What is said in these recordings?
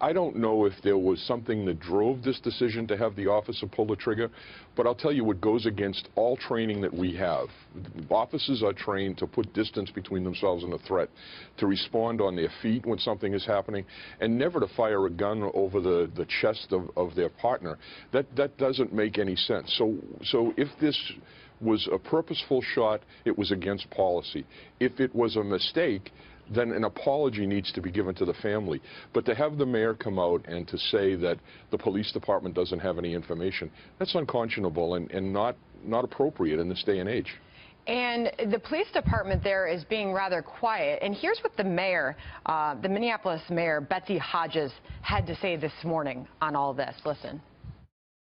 I don't know if there was something that drove this decision to have the officer pull the trigger, but I'll tell you what goes against all training that we have. Officers are trained to put distance between themselves and a threat, to respond on their feet when something is happening, and never to fire a gun over the chest of their partner. That doesn't make any sense. So if this was a purposeful shot, it was against policy. If it was a mistake, then an apology needs to be given to the family. But to have the mayor come out and to say that the police department doesn't have any information, that's unconscionable and not appropriate in this day and age. And the police department there is being rather quiet. And here's what the mayor, the Minneapolis mayor, Betsy Hodges, had to say this morning on all this. Listen.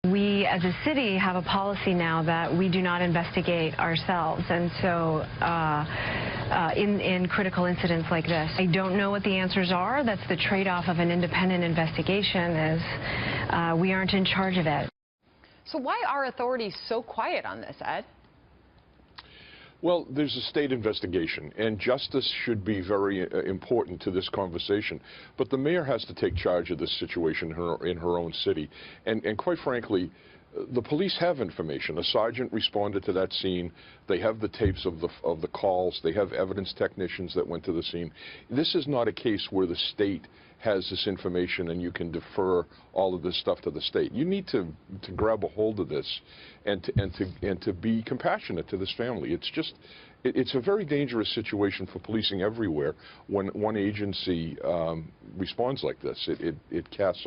We, as a city, have a policy now that we do not investigate ourselves, and so in critical incidents like this, I don't know what the answers are. That's the trade-off of an independent investigation, is we aren't in charge of it. So why are authorities so quiet on this, Ed? Well, there's a state investigation, and justice should be very important to this conversation. But the mayor has to take charge of this situation in her own city. And quite frankly, the police have information. A sergeant responded to that scene. They have the tapes of the calls. They have evidence technicians that went to the scene. This is not a case where the state has this information and you can defer all of this stuff to the state. You need to grab a hold of this and to be compassionate to this family. It's a very dangerous situation for policing everywhere when one agency responds like this. It casts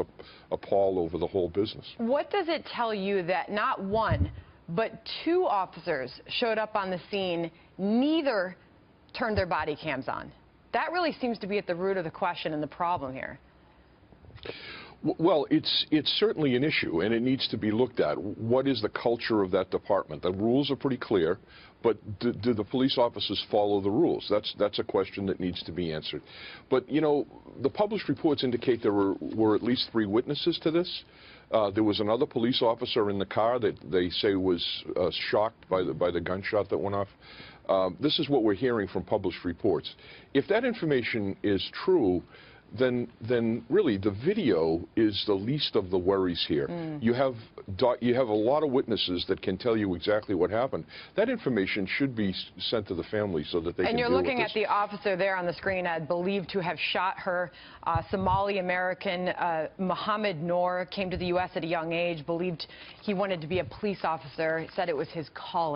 a pall over the whole business. What does it tell you that not one, but two officers showed up on the scene, neither turned their body cams on? That really seems to be at the root of the question and the problem here. Well, it's certainly an issue, and it needs to be looked at. What is the culture of that department? The rules are pretty clear, but do the police officers follow the rules? That's a question that needs to be answered. But, you know, the published reports indicate there were at least 3 witnesses to this. There was another police officer in the car that they say was shocked by the gunshot that went off. This is what we're hearing from published reports. If that information is true, then really the video is the least of the worries here. You have a lot of witnesses that can tell you exactly what happened. That information should be sent to the family so that they can deal with this. And you're looking at the officer there on the screen, Ed, believed to have shot her. Somali-American Mohammed Noor came to the U.S. at a young age, believed he wanted to be a police officer, said it was his calling.